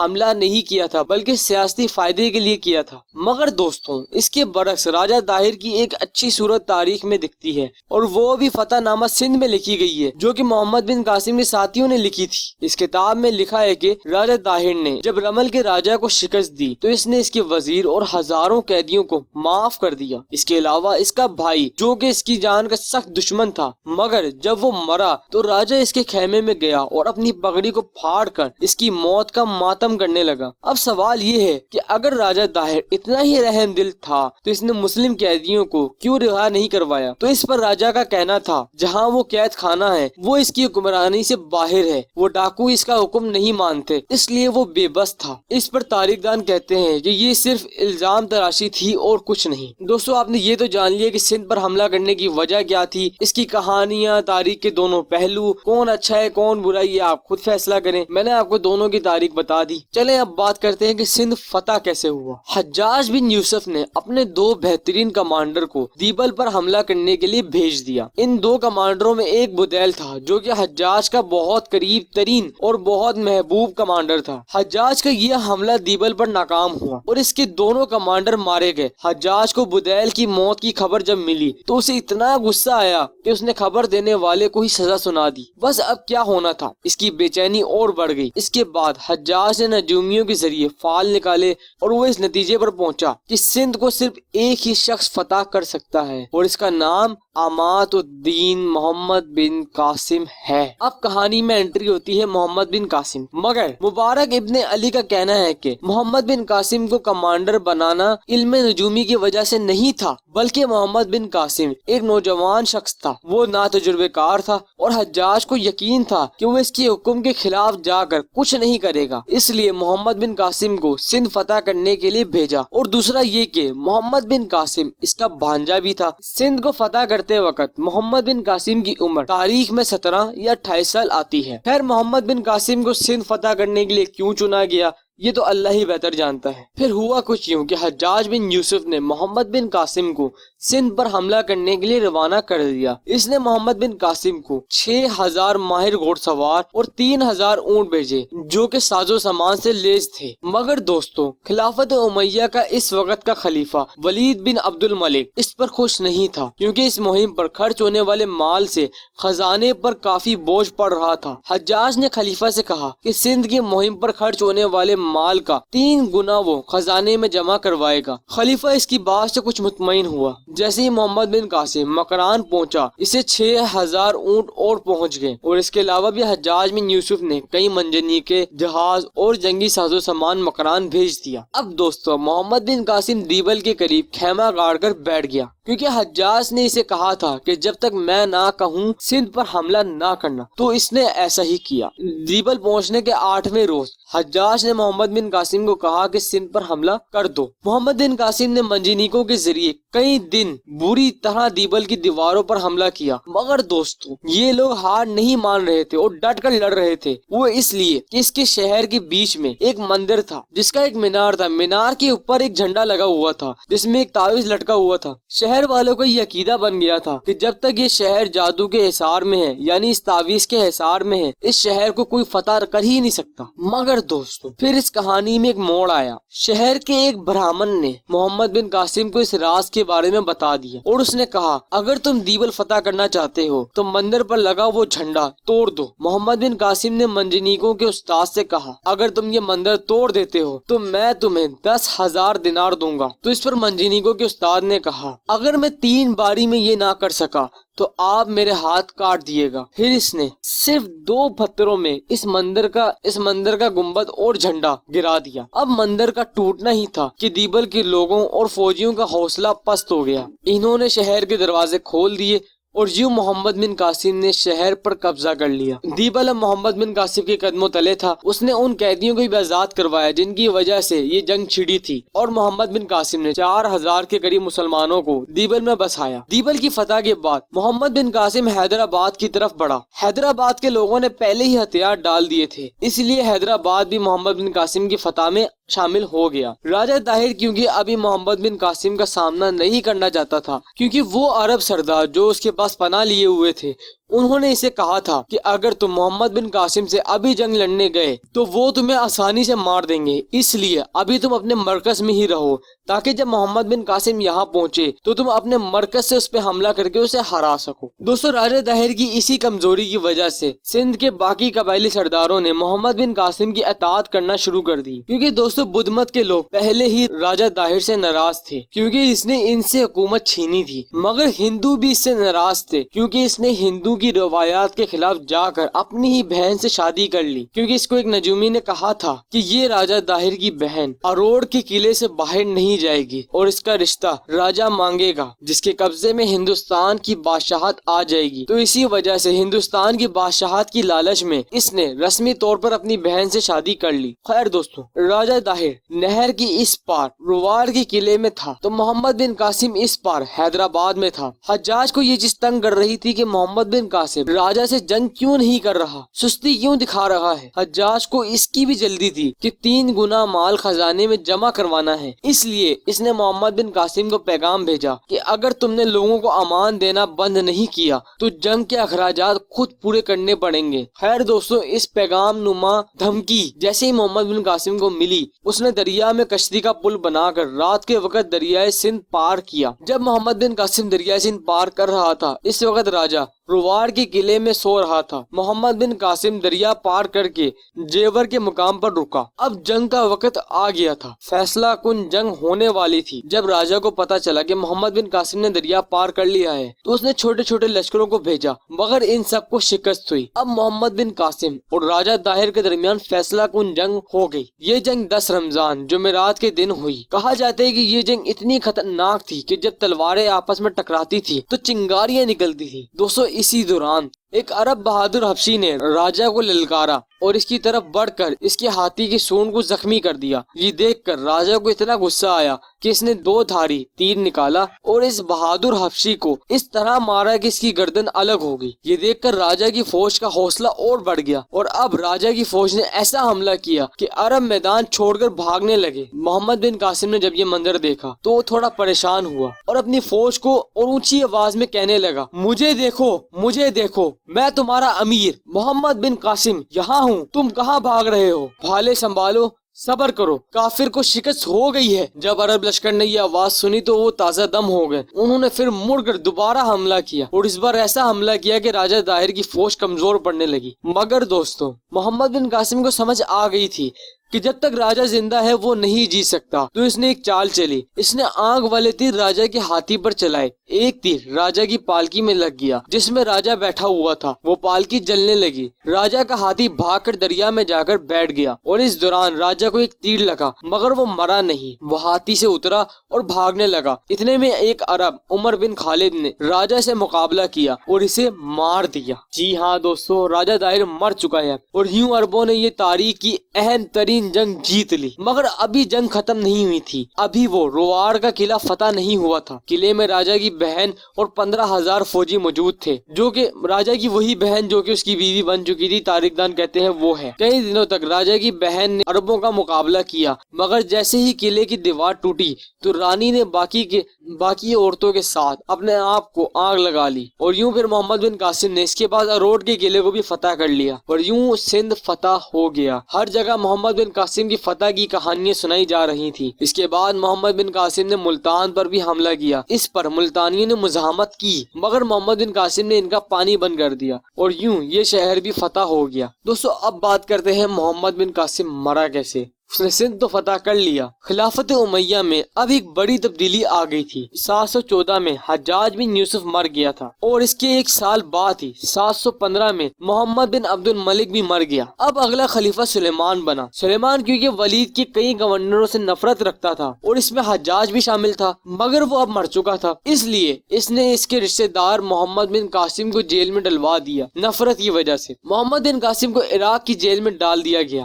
حملہ نہیں کیا تھا بلکہ سیاسی فائدے کے لیے کیا تھا۔ مگر دوستوں اس کے برعکس راجہ طاہر کی ایک اچھی صورت تاریخ میں دکھتی ہے، اور وہ بھی فتح نامہ سندھ میں لکھی گئی ہے، جو کہ محمد بن قاسم کے ساتھیوں نے لکھی تھی۔ اس کتاب میں لکھا ہے کہ راجہ طاہر نے جب رمل کے راجہ کو شکست دی تو اس نے اس کے وزیر اور ہزاروں قیدیوں کو معاف کر دیا۔ اس کے علاوہ اس کا بھائی جو کہ اس کی جان کا سخت دشمن تھا، مگر جب وہ مرا تو راجہ اس کے خیمے میں گیا اور اپنی پگڑی کو پھاڑ کر اس کی موت کا ماتم کرنے لگا۔ اب سوال یہ ہے کہ اگر راجہ طاہر اتنا ہی رحم دل تھا تو اس نے مسلم قیدیوں کو کیوں رہا نہیں کروایا؟ تو اس پر راجہ کا کہنا تھا جہاں وہ قید خانہ ہے وہ اس کی حکمرانی سے باہر ہے، وہ ڈاکو اس کا حکم نہیں مانتے، اس لیے وہ بے بس تھا۔ اس پر تاریخ دان کہتے ہیں کہ یہ صرف الزام تراشی تھی اور کچھ نہیں۔ دوستو آپ نے یہ تو جان لیا کہ سندھ پر حملہ کرنے کی وجہ کیا تھی، اس کی کہانیاں، تاریخ کے دونوں پہلو، کون اچھا ہے کون برا یہ آپ خود فیصلہ کریں۔ میں نے آپ کو دونوں کی تاریخ بتا دی۔ چلیں اب بات کرتے ہیں کہ سندھ فتح کیسے ہوا۔ حجاج بن یوسف نے اپنے دو بہترین کمانڈر کو دیبل پر حملہ کرنے کے لیے بھیج دیا۔ ان دو کمانڈروں میں ایک بدیل تھا جو کہ حجاج کا بہت قریب ترین اور بہت محبوب کمانڈر تھا۔ حجاج کا یہ حملہ دیبل پر ناکام ہوا اور اس کے دونوں کمانڈر مارے گئے۔ حجاج کو بدیل کی موت کی خبر جب ملی تو اسے اتنا غصہ آیا کہ اس نے خبر دینے والے کو ہی سزا سنا دی۔ بس اب کیا ہونا تھا، اس کی بے چینی اور بڑھ گئی۔ اس کے بعد حجاج نے نجومیوں کے ذریعے فال نکالے اور وہ اس نتیجے پر پہنچا کہ سندھ کو صرف ایک ہی شخص فتح کر سکتا ہے اور اس کا نام امات الدین محمد بن قاسم ہے۔ اب کہانی میں انٹری ہوتی ہے محمد بن قاسم، مگر مبارک ابن علی کا کہنا ہے کہ محمد بن قاسم کو کمانڈر بنانا علم نجومی کی وجہ سے نہیں تھا، بلکہ محمد بن قاسم ایک نوجوان شخص تھا، وہ ناتجربہ کار تھا اور حجاج کو یقین تھا کہ وہ اس کے حکم کے خلاف جا کر کچھ نہیں کرے گا، اس لیے محمد بن قاسم کو سندھ فتح کرنے کے لیے بھیجا۔ اور دوسرا یہ کہ محمد بن قاسم اس کا بھانجا بھی تھا۔ سندھ کو فتح کرتے وقت محمد بن قاسم کی عمر تاریخ میں 17 یا 28 سال آتی ہے۔ خیر محمد بن قاسم کو سندھ فتح کرنے کے لیے کیوں چنا گیا یہ تو اللہ ہی بہتر جانتا ہے۔ پھر ہوا کچھ یوں کہ حجاج بن یوسف نے محمد بن قاسم کو سندھ پر حملہ کرنے کے لیے روانہ کر دیا۔ اس نے محمد بن قاسم کو 6000 ماہر گھوڑ سوار اور 3000 اونٹ بھیجے جو کہ ساز و سامان سے لیس تھے۔ مگر دوستو خلافت امیہ کا اس وقت کا خلیفہ ولید بن عبد الملک اس پر خوش نہیں تھا، کیونکہ اس مہم پر خرچ ہونے والے مال سے خزانے پر کافی بوجھ پڑ رہا تھا۔ حجاج نے خلیفہ سے کہا کہ سندھ کی مہم پر خرچ ہونے والے مال کا 3 گنا وہ خزانے میں جمع کروائے گا۔ خلیفہ اس کی بات سے کچھ مطمئن ہوا۔ جیسے ہی محمد بن قاسم مکران پہنچا اسے 6000 اونٹ اور پہنچ گئے، اور اس کے علاوہ بھی حجاج بن یوسف نے کئی منجنیقے، جہاز اور جنگی ساز و سامان مکران بھیج دیا۔ اب دوستو محمد بن قاسم دیبل کے قریب خیمہ گاڑ کر بیٹھ گیا، کیونکہ حجاج نے اسے کہا تھا کہ جب تک میں نہ کہوں سندھ پر حملہ نہ کرنا، تو اس نے ایسا ہی کیا۔ دیبل پہنچنے کے 8ویں روز حجاج نے محمد بن قاسم کو کہا کہ سندھ پر حملہ کر دو۔ محمد بن قاسم نے منجنیقوں کے ذریعے کئی دن بری طرح دیبل کی دیواروں پر حملہ کیا، مگر دوستو یہ لوگ ہار نہیں مان رہے تھے اور ڈٹ کر لڑ رہے تھے۔ وہ اس لیے کہ اس کے شہر کے بیچ میں ایک مندر تھا جس کا ایک مینار تھا، مینار کے اوپر ایک جھنڈا لگا ہوا تھا جس میں ایک تعویذ لٹکا ہوا تھا۔ شہر والوں کو یہ عقیدہ بن گیا تھا کہ جب تک یہ شہر جادو کے حصار میں ہے، یعنی اس تعویذ کے حصار میں ہے، اس شہر کو کوئی فتح کر ہی نہیں سکتا۔ مگر دوستو پھر اس کہانی میں ایک موڑ آیا۔ شہر کے ایک برہمن نے محمد بن قاسم کو اس راز کے بارے میں بتا دیا اور اس نے کہا اگر تم دیبل فتح کرنا چاہتے ہو تو مندر پر لگا وہ جھنڈا توڑ دو۔ محمد بن قاسم نے منجنیقوں کے استاد سے کہا اگر تم یہ مندر توڑ دیتے ہو تو میں تمہیں 10,000 دینار دوں گا۔ تو اس پر منجنیقوں کے استاد نے کہا اگر میں 3 باری میں یہ نہ کر سکا تو آپ میرے ہاتھ کاٹ دیے گا۔ پھر اس نے صرف 2 پتھروں میں اس مندر کا گنبد اور جھنڈا گرا دیا۔ اب مندر کا ٹوٹنا ہی تھا کہ دیبل کے لوگوں اور فوجیوں کا حوصلہ پست ہو گیا۔ انہوں نے شہر کے دروازے کھول دیے اور یوں محمد بن قاسم نے شہر پر قبضہ کر لیا۔ دیبل اب محمد بن قاسم کے قدموں تلے تھا۔ اس نے ان قیدیوں کو بھی آزاد کروایا جن کی وجہ سے یہ جنگ چھڑی تھی، اور محمد بن قاسم نے 4000 کے قریب مسلمانوں کو دیبل میں بسایا۔ دیبل کی فتح کے بعد محمد بن قاسم حیدرآباد کی طرف بڑھا۔ حیدرآباد کے لوگوں نے پہلے ہی ہتھیار ڈال دیے تھے، اس لیے حیدرآباد بھی محمد بن قاسم کی فتح میں شامل ہو گیا۔ راجہ طاہر کیونکہ ابھی محمد بن قاسم کا سامنا نہیں کرنا چاہتا تھا، کیونکہ وہ عرب سردار جو اس کے پاس پناہ لیے ہوئے تھے انہوں نے اسے کہا تھا کہ اگر تم محمد بن قاسم سے ابھی جنگ لڑنے گئے تو وہ تمہیں آسانی سے مار دیں گے، اس لیے ابھی تم اپنے مرکز میں ہی رہو تاکہ جب محمد بن قاسم یہاں پہنچے تو تم اپنے مرکز سے اس پہ حملہ کر کے اسے ہرا سکو۔ دوستو راجہ طاہر کی اسی کمزوری کی وجہ سے سندھ کے باقی قبائلی سرداروں نے محمد بن قاسم کی اطاعت کرنا شروع کر دی، کیونکہ دوستو بدھ مت کے لوگ پہلے ہی راجہ طاہر سے ناراض تھے کیونکہ اس نے ان سے حکومت چھینی تھی، مگر ہندو بھی اس سے ناراض تھے کیونکہ اس نے ہندو کی روایات کے خلاف جا کر اپنی ہی بہن سے شادی کر لی، کیونکہ اس کو ایک نجومی نے کہا تھا کہ یہ راجہ طاہر کی بہن اروڑ کے قلعے سے باہر نہیں جائے گی اور اس کا رشتہ راجہ مانگے گا جس کے قبضے میں ہندوستان کی بادشاہت آ جائے گی۔ تو اسی وجہ سے ہندوستان کی بادشاہت کی لالچ میں اس نے رسمی طور پر اپنی بہن سے شادی کر لی۔ خیر دوستو، راجہ طاہر نہر کی اس پار روار کے قلعے میں تھا تو محمد بن قاسم اس پار حیدرآباد میں تھا۔ حجاج کو یہ چیز تنگ کر رہی تھی کہ محمد بن قاسم راجہ سے جنگ کیوں نہیں کر رہا، سستی کیوں دکھا رہا ہے۔ حجاج کو اس کی بھی جلدی تھی کہ 3 گنا مال خزانے میں جمع کروانا ہے، اس لیے اس نے محمد بن قاسم کو پیغام بھیجا کہ اگر تم نے لوگوں کو امان دینا بند نہیں کیا تو جنگ کے اخراجات خود پورے کرنے پڑیں گے۔ خیر دوستو، اس پیغام نما دھمکی جیسے ہی محمد بن قاسم کو ملی، اس نے دریا میں کشتی کا پل بنا کر رات کے وقت دریائے سندھ پار کیا۔ جب محمد بن قاسم دریائے سندھ پار کر رہا تھا اس وقت راجہ روار کے قلعے میں سو رہا تھا۔ محمد بن قاسم دریا پار کر کے جیور کے مقام پر رکا۔ اب جنگ کا وقت آ گیا تھا، فیصلہ کن جنگ ہونے والی تھی۔ جب راجہ کو پتا چلا کہ محمد بن قاسم نے دریا پار کر لیا ہے تو اس نے چھوٹے چھوٹے لشکروں کو بھیجا، مگر ان سب کو شکست ہوئی۔ اب محمد بن قاسم اور راجہ طاہر کے درمیان فیصلہ کن جنگ ہو گئی۔ یہ جنگ 10 رمضان جمعرات کے دن ہوئی۔ کہا جاتا ہے کہ یہ جنگ اتنی خطرناک تھی کہ جب تلواریں آپس میں ٹکراتی تھی تو چنگاریاں نکلتی تھی۔ دوستو اسی دوران ایک عرب بہادر حبشی نے راجہ کو للکارا اور اس کی طرف بڑھ کر اس کے ہاتھی کی سونڈ کو زخمی کر دیا۔ یہ دیکھ کر راجہ کو اتنا غصہ آیا کہ اس نے 2 دھاری تیر نکالا اور اس بہادر حبشی کو اس طرح مارا کہ اس کی گردن الگ ہو گئی۔ یہ دیکھ کر راجہ کی فوج کا حوصلہ اور بڑھ گیا اور اب راجہ کی فوج نے ایسا حملہ کیا کہ عرب میدان چھوڑ کر بھاگنے لگے۔ محمد بن قاسم نے جب یہ منظر دیکھا تو وہ تھوڑا پریشان ہوا اور اپنی فوج کو اور اونچی آواز میں کہنے لگا، مجھے دیکھو، مجھے دیکھو، میں تمہارا امیر محمد بن قاسم یہاں ہوں، تم کہاں بھاگ رہے ہو؟ بھالے سنبھالو، صبر کرو، کافر کو شکست ہو گئی ہے۔ جب عرب لشکر نے یہ آواز سنی تو وہ تازہ دم ہو گئے۔ انہوں نے پھر مڑ کر دوبارہ حملہ کیا اور اس بار ایسا حملہ کیا کہ راجہ طاہر کی فوج کمزور پڑنے لگی۔ مگر دوستو محمد بن قاسم کو سمجھ آ گئی تھی کہ جب تک راجہ زندہ ہے وہ نہیں جی سکتا، تو اس نے ایک چال چلی۔ اس نے آگ والے تیر راجہ کے ہاتھی پر چلائے۔ ایک تیر راجہ کی پالکی میں لگ گیا جس میں راجہ بیٹھا ہوا تھا، وہ پالکی جلنے لگی۔ راجہ کا ہاتھی بھاگ کر دریا میں جا کر بیٹھ گیا اور اس دوران راجہ کو ایک تیر لگا مگر وہ مرا نہیں، وہ ہاتھی سے اترا اور بھاگنے لگا۔ اتنے میں ایک عرب عمر بن خالد نے راجہ سے مقابلہ کیا اور اسے مار دیا۔ جی ہاں دوستو، راجہ طاہر مر چکا ہے اور یوں عربوں نے یہ تاریخ کی اہم ترین جنگ جیت لی۔ مگر ابھی جنگ ختم نہیں ہوئی تھی، ابھی وہ روار کا قلعہ فتح نہیں ہوا تھا۔ قلعے میں راجہ کی بہن اور 15,000 فوجی موجود تھے، جو کہ راجہ کی وہی بہن جو کہ اس کی بیوی بن چکی تھی، تاریخ دان کہتے ہیں وہ ہے۔ کئی دنوں تک راجہ کی بہن نے عربوں کا مقابلہ کیا، مگر جیسے ہی قلعے کی دیوار ٹوٹی تو رانی نے باقی عورتوں کے ساتھ اپنے آپ کو آگ لگا لی اور یوں پھر محمد بن قاسم نے اس کے بعد اروڑ کے قلعے کو بھی فتح کر لیا اور یوں سندھ فتح ہو گیا۔ ہر جگہ محمد بن قاسم کی فتح کی کہانیاں سنائی جا رہی تھی۔ اس کے بعد محمد بن قاسم نے ملتان پر بھی حملہ کیا۔ اس پر ملتانیوں نے مزاحمت کی مگر محمد بن قاسم نے ان کا پانی بند کر دیا اور یوں یہ شہر بھی فتح ہو گیا۔ دوستو اب بات کرتے ہیں محمد بن قاسم مرا کیسے۔ اس نے سندھ تو فتح کر لیا۔ خلافت امیہ میں اب ایک بڑی تبدیلی آ گئی تھی۔ 714 میں حجاج بن یوسف مر گیا تھا اور اس کے 1 سال بعد ہی 715 میں محمد بن عبد الملک بھی مر گیا۔ اب اگلا خلیفہ سلیمان بنا۔ سلیمان کیونکہ ولید کے کئی گورنروں سے نفرت رکھتا تھا اور اس میں حجاج بھی شامل تھا، مگر وہ اب مر چکا تھا، اس لیے اس نے اس کے رشتہ دار محمد بن قاسم کو جیل میں ڈلوا دیا۔ نفرت کی وجہ سے محمد بن قاسم کو عراق کی جیل میں ڈال دیا گیا،